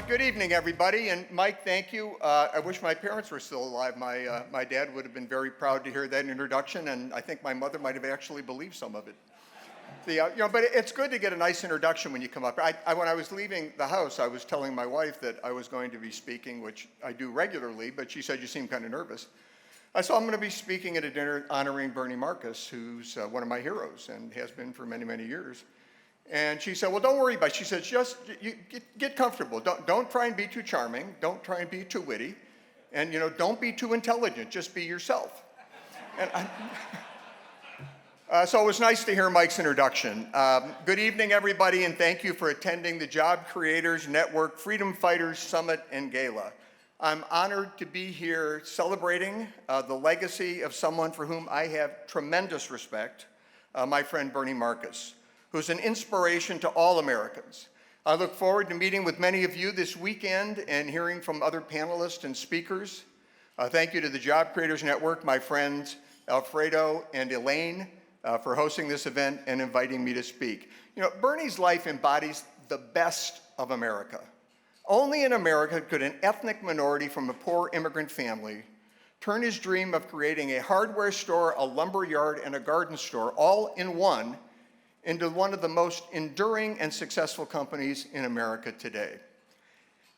Good evening, everybody. And Mike, thank you. I wish my parents were still alive. My dad would have been very proud to hear that introduction, and I think my mother might have actually believed some of it. But it's good to get a nice introduction when you come up. When I was leaving the house, I was telling my wife that I was going to be speaking, which I do regularly, but she said, you seem kind of nervous. I said, I'm going to be speaking at a dinner honoring Bernie Marcus, who's one of my heroes and has been for many, many years. And she said, well, don't worry about it. She said, just get comfortable. Don't try and be too charming. Don't try and be too witty. And, don't be too intelligent. Just be yourself. And so it was nice to hear Mike's introduction. Good evening, everybody, and thank you for attending the Job Creators Network Freedom Fighters Summit and Gala. I'm honored to be here celebrating the legacy of someone for whom I have tremendous respect, my friend Bernie Marcus, who's an inspiration to all Americans. I look forward to meeting with many of you this weekend and hearing from other panelists and speakers. Thank you to the Job Creators Network, my friends Alfredo and Elaine, for hosting this event and inviting me to speak. Bernie's life embodies the best of America. Only in America could an ethnic minority from a poor immigrant family turn his dream of creating a hardware store, a lumber yard, and a garden store all in one into one of the most enduring and successful companies in America today.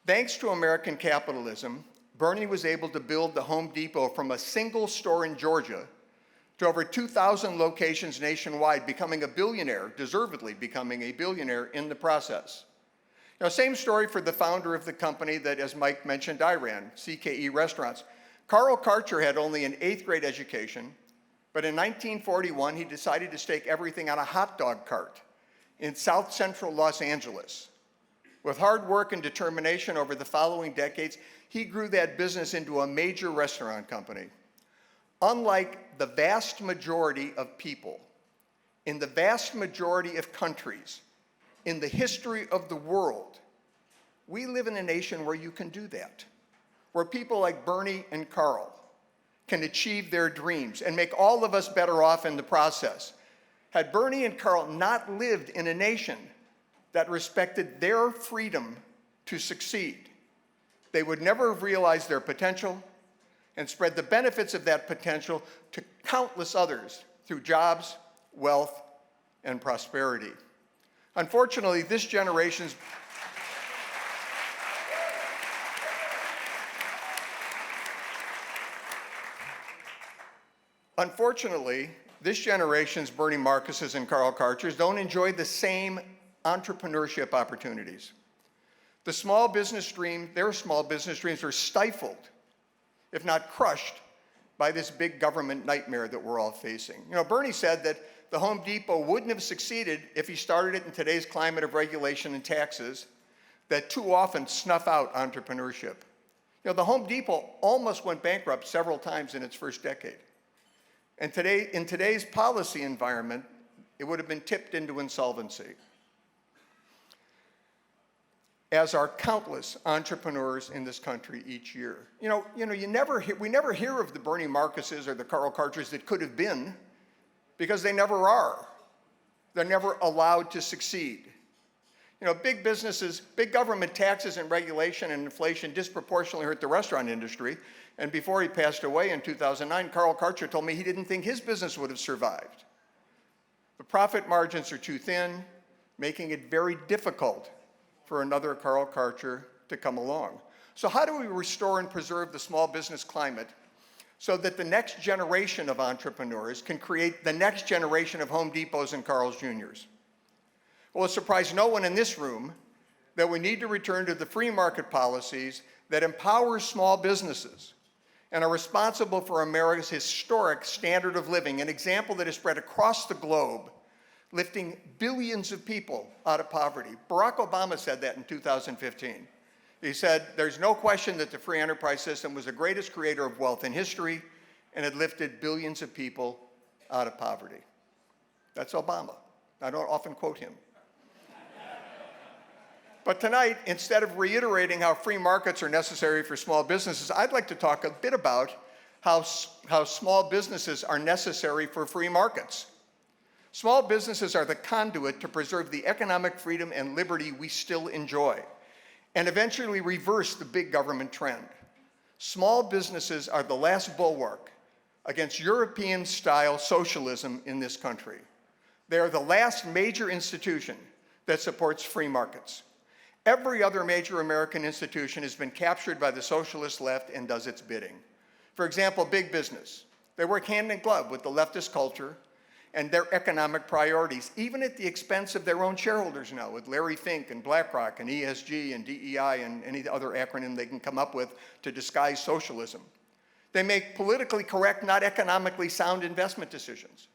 Thanks to American capitalism, Bernie was able to build the Home Depot from a single store in Georgia to over 2,000 locations nationwide, becoming a billionaire, deservedly becoming a billionaire in the process. Same story for the founder of the company that, as Mike mentioned, I ran, CKE Restaurants. Carl Karcher had only an 8th grade education, but in 1941, he decided to stake everything on a hot dog cart in South Central Los Angeles. With hard work and determination over the following decades, he grew that business into a major restaurant company. Unlike the vast majority of people in the vast majority of countries in the history of the world, we live in a nation where you can do that, where people like Bernie and Carl can achieve their dreams and make all of us better off in the process. Had Bernie and Carl not lived in a nation that respected their freedom to succeed, they would never have realized their potential and spread the benefits of that potential to countless others through jobs, wealth, and prosperity. Unfortunately, this generation's Bernie Marcuses and Carl Karchers don't enjoy the same entrepreneurship opportunities. Their small business dreams are stifled, if not crushed, by this big government nightmare that we're all facing. Bernie said that the Home Depot wouldn't have succeeded if he started it in today's climate of regulation and taxes that too often snuff out entrepreneurship. The Home Depot almost went bankrupt several times in its first decade. And in today's policy environment, it would have been tipped into insolvency, as are countless entrepreneurs in this country each year. We never hear of the Bernie Marcuses or the Carl Karchers that could have been, because they never are. They're never allowed to succeed. Big businesses, big government taxes and regulation and inflation disproportionately hurt the restaurant industry. And before he passed away in 2009, Carl Karcher told me he didn't think his business would have survived. The profit margins are too thin, making it very difficult for another Carl Karcher to come along. So how do we restore and preserve the small business climate so that the next generation of entrepreneurs can create the next generation of Home Depots and Carl's Jr.'s? Well, it surprised no one in this room that we need to return to the free market policies that empower small businesses and are responsible for America's historic standard of living, an example that has spread across the globe, lifting billions of people out of poverty. Barack Obama said that in 2015. He said, there's no question that the free enterprise system was the greatest creator of wealth in history and had lifted billions of people out of poverty. That's Obama. I don't often quote him. But tonight, instead of reiterating how free markets are necessary for small businesses, I'd like to talk a bit about how small businesses are necessary for free markets. Small businesses are the conduit to preserve the economic freedom and liberty we still enjoy. and eventually reverse the big government trend. Small businesses are the last bulwark against European-style socialism in this country. They are the last major institution that supports free markets. Every other major American institution has been captured by the socialist left and does its bidding. For example, big business. They work hand in glove with the leftist culture and their economic priorities, even at the expense of their own shareholders now, with Larry Fink and BlackRock and ESG and DEI and any other acronym they can come up with to disguise socialism. They make politically correct, not economically sound investment decisions.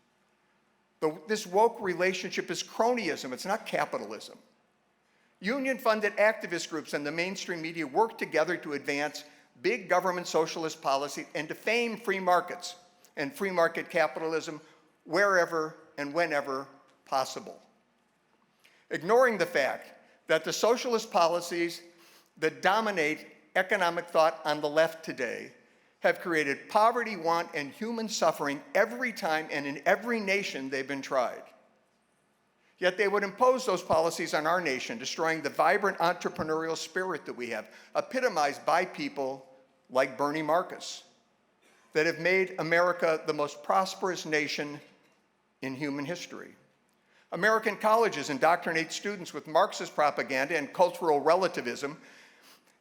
This woke relationship is cronyism, it's not capitalism. Union-funded activist groups and the mainstream media work together to advance big government socialist policy and defame free markets and free market capitalism wherever and whenever possible. Ignoring the fact that the socialist policies that dominate economic thought on the left today have created poverty, want, and human suffering every time and in every nation they've been tried. Yet they would impose those policies on our nation, destroying the vibrant entrepreneurial spirit that we have, epitomized by people like Bernie Marcus, that have made America the most prosperous nation in human history. American colleges indoctrinate students with Marxist propaganda and cultural relativism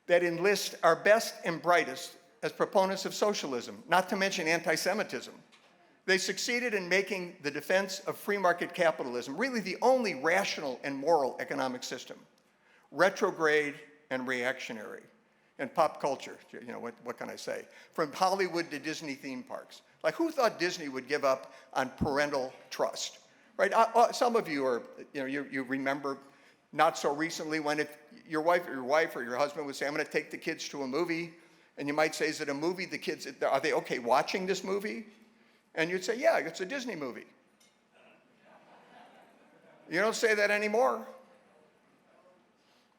that enlist our best and brightest as proponents of socialism, not to mention anti-Semitism. They succeeded in making the defense of free market capitalism really the only rational and moral economic system, retrograde and reactionary. And pop culture, you know, what can I say? From Hollywood to Disney theme parks. Like, who thought Disney would give up on parental trust, right? Some of you are, you remember not so recently when if your wife or your husband would say, I'm gonna take the kids to a movie, and you might say, is it a movie the kids, are they okay watching this movie? And you'd say, yeah, it's a Disney movie. You don't say that anymore.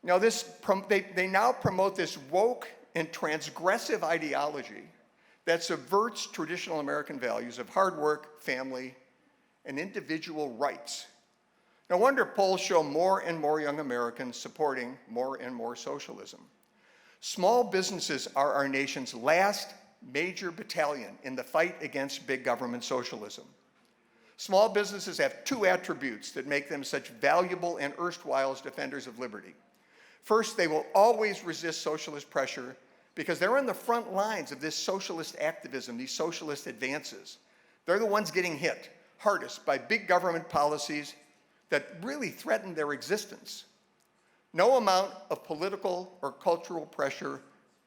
Now they now promote this woke and transgressive ideology that subverts traditional American values of hard work, family, and individual rights. No wonder polls show more and more young Americans supporting more and more socialism. Small businesses are our nation's last major battalion in the fight against big government socialism. Small businesses have two attributes that make them such valuable and erstwhile defenders of liberty. First, they will always resist socialist pressure because they're on the front lines of this socialist activism, these socialist advances. They're the ones getting hit hardest by big government policies that really threaten their existence. No amount of political or cultural pressure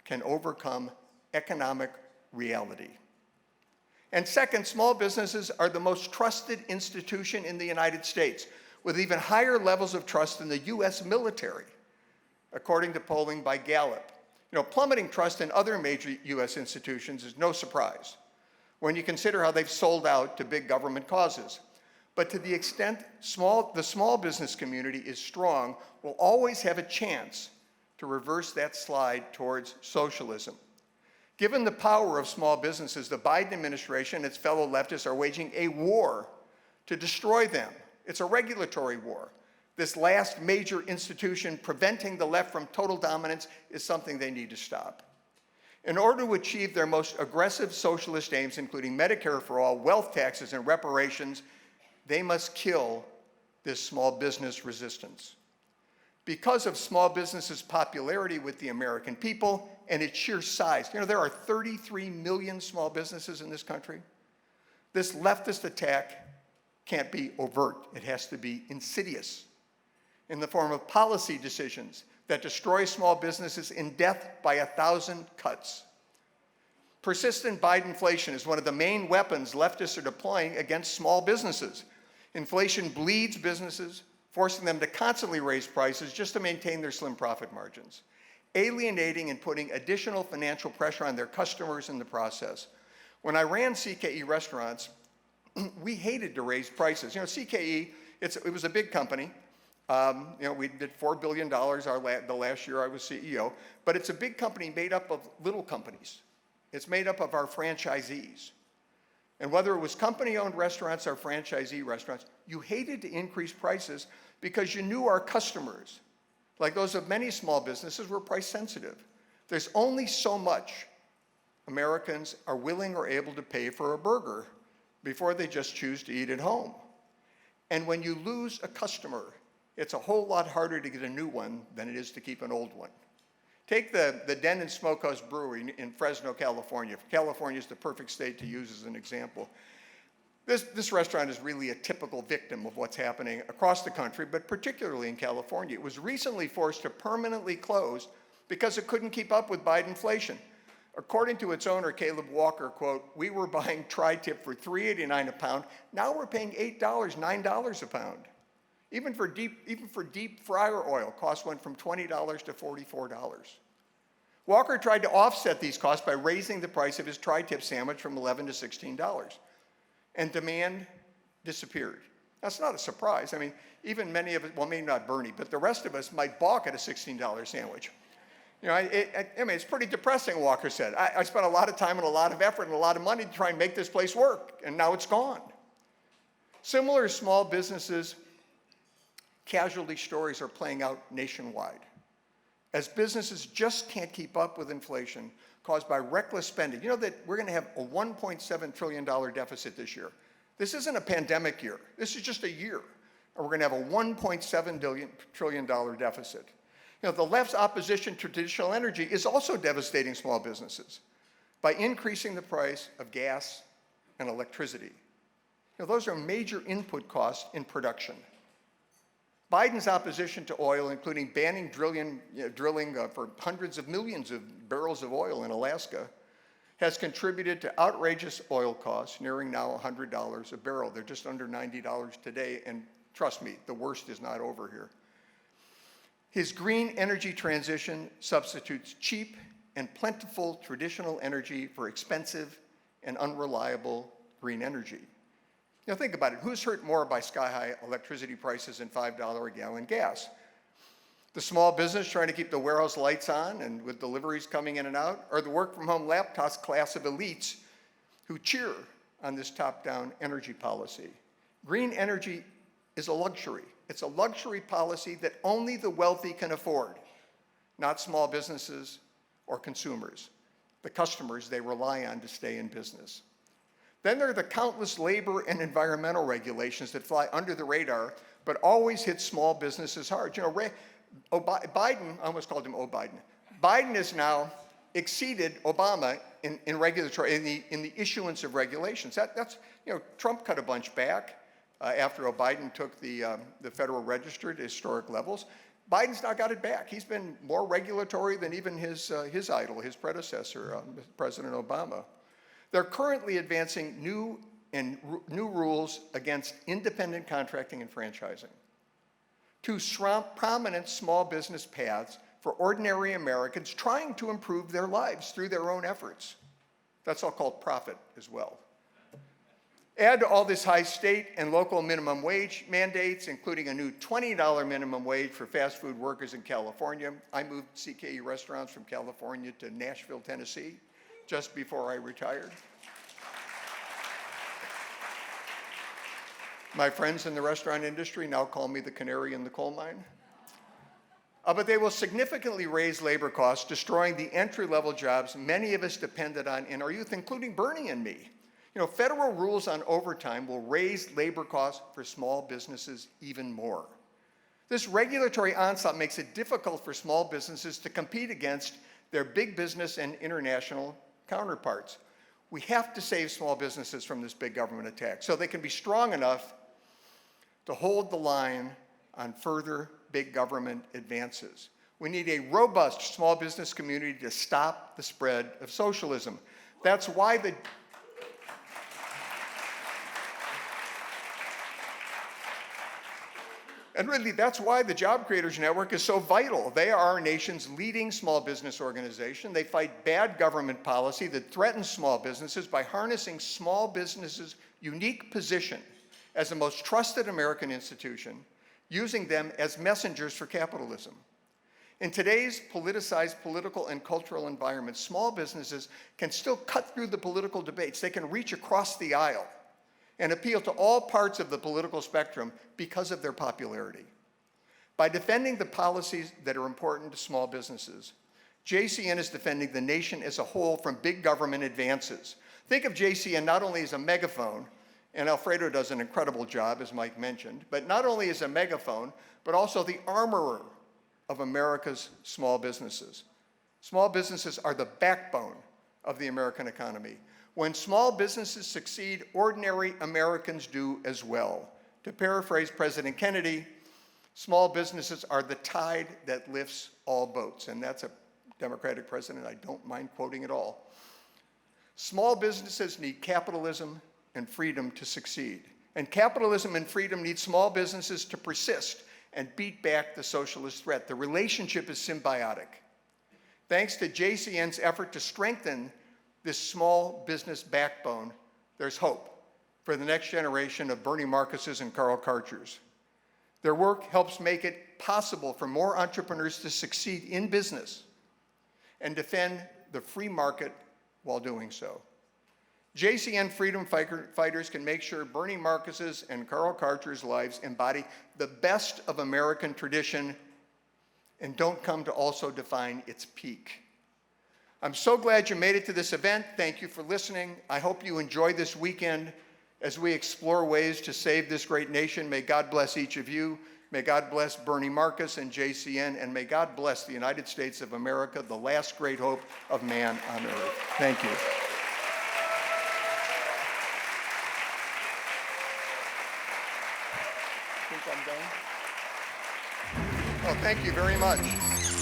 can overcome economic reality. And second, small businesses are the most trusted institution in the United States, with even higher levels of trust than the US military, according to polling by Gallup. Plummeting trust in other major US institutions is no surprise when you consider how they've sold out to big government causes. But to the extent the small business community is strong, we'll always have a chance to reverse that slide towards socialism. Given the power of small businesses, the Biden administration and its fellow leftists are waging a war to destroy them. It's a regulatory war. This last major institution preventing the left from total dominance is something they need to stop. In order to achieve their most aggressive socialist aims, including Medicare for all, wealth taxes, and reparations, they must kill this small business resistance. Because of small businesses' popularity with the American people and its sheer size, there are 33 million small businesses in this country. This leftist attack can't be overt. It has to be insidious in the form of policy decisions that destroy small businesses in death by 1,000 cuts. Persistent Bidenflation is one of the main weapons leftists are deploying against small businesses. Inflation bleeds businesses, forcing them to constantly raise prices just to maintain their slim profit margins, alienating and putting additional financial pressure on their customers in the process. When I ran CKE restaurants, we hated to raise prices. CKE, it was a big company. We did $4 billion the last year I was CEO, but it's a big company made up of little companies. It's made up of our franchisees. And whether it was company-owned restaurants or franchisee restaurants, you hated to increase prices because you knew our customers like those of many small businesses, we're price sensitive. There's only so much Americans are willing or able to pay for a burger before they just choose to eat at home. And when you lose a customer, it's a whole lot harder to get a new one than it is to keep an old one. Take the Den and Smokehouse Brewery in Fresno, California. California is the perfect state to use as an example. This restaurant is really a typical victim of what's happening across the country, but particularly in California. It was recently forced to permanently close because it couldn't keep up with Biden inflation. According to its owner, Caleb Walker, quote, "We were buying tri-tip for $3.89 a pound. Now we're paying $8, $9 a pound. Even for deep fryer oil, costs went from $20 to $44. Walker tried to offset these costs by raising the price of his tri-tip sandwich from $11 to $16. And demand disappeared. That's not a surprise. I mean, even many of us, well, maybe not Bernie, but the rest of us might balk at a $16 sandwich. You know, I mean, it's pretty depressing, Walker said. I spent a lot of time and a lot of effort and a lot of money to try and make this place work, and now it's gone. Similar small businesses casualty stories are playing out nationwide, as businesses just can't keep up with inflation caused by reckless spending. You know that we're going to have a $1.7 trillion deficit this year. This isn't a pandemic year. This is just a year. And we're going to have a $1.7 trillion deficit. You know, the left's opposition to traditional energy is also devastating small businesses by increasing the price of gas and electricity. You know, those are major input costs in production. Biden's opposition to oil, including banning drilling for hundreds of millions of barrels of oil in Alaska, has contributed to outrageous oil costs nearing now $100 a barrel. They're just under $90 today, and trust me, the worst is not over here. His green energy transition substitutes cheap and plentiful traditional energy for expensive and unreliable green energy. You know, think about it. Who's hurt more by sky-high electricity prices and $5 a gallon gas? The small business trying to keep the warehouse lights on and with deliveries coming in and out, or the work-from-home laptop class of elites who cheer on this top-down energy policy? Green energy is a luxury. It's a luxury policy that only the wealthy can afford, not small businesses or consumers, the customers they rely on to stay in business. Then there are the countless labor and environmental regulations that fly under the radar, but always hit small businesses hard. You know, Biden, I almost called him Biden. Biden has now exceeded Obama in regulatory, in the issuance of regulations. That's, you know, Trump cut a bunch back after Biden took the Federal Register to historic levels. Biden's now got it back. He's been more regulatory than even his idol, his predecessor, President Obama. They're currently advancing new rules against independent contracting and franchising. Two prominent small business paths for ordinary Americans trying to improve their lives through their own efforts. That's all called profit as well. Add to all this high state and local minimum wage mandates, including a new $20 minimum wage for fast food workers in California. I moved CKE restaurants from California to Nashville, Tennessee, just before I retired. My friends in the restaurant industry now call me the canary in the coal mine. But they will significantly raise labor costs, destroying the entry-level jobs many of us depended on in our youth, including Bernie and me. You know, federal rules on overtime will raise labor costs for small businesses even more. This regulatory onslaught makes it difficult for small businesses to compete against their big business and international counterparts. We have to save small businesses from this big government attack so they can be strong enough to hold the line on further big government advances. We need a robust small business community to stop the spread of socialism. That's why that's why the Job Creators Network is so vital. They are our nation's leading small business organization. They fight bad government policy that threatens small businesses by harnessing small businesses' unique position as the most trusted American institution, using them as messengers for capitalism. In today's politicized political and cultural environment, small businesses can still cut through the political debates. They can reach across the aisle and appeal to all parts of the political spectrum because of their popularity. By defending the policies that are important to small businesses, JCN is defending the nation as a whole from big government advances. Think of JCN not only as a megaphone, and Alfredo does an incredible job, as Mike mentioned, but not only as a megaphone, but also the armorer of America's small businesses. Small businesses are the backbone of the American economy. When small businesses succeed, ordinary Americans do as well. To paraphrase President Kennedy, small businesses are the tide that lifts all boats. And that's a Democratic president I don't mind quoting at all. Small businesses need capitalism and freedom to succeed. And capitalism and freedom need small businesses to persist and beat back the socialist threat. The relationship is symbiotic. Thanks to JCN's effort to strengthen this small business backbone, there's hope for the next generation of Bernie Marcuses and Carl Karchers. Their work helps make it possible for more entrepreneurs to succeed in business and defend the free market while doing so. JCN freedom fighters can make sure Bernie Marcus's and Carl Karcher's lives embody the best of American tradition and don't come to also define its peak. I'm so glad you made it to this event. Thank you for listening. I hope you enjoy this weekend as we explore ways to save this great nation. May God bless each of you. May God bless Bernie Marcus and JCN, and may God bless the United States of America, the last great hope of man on earth. Thank you. I think I'm done. Oh, thank you very much.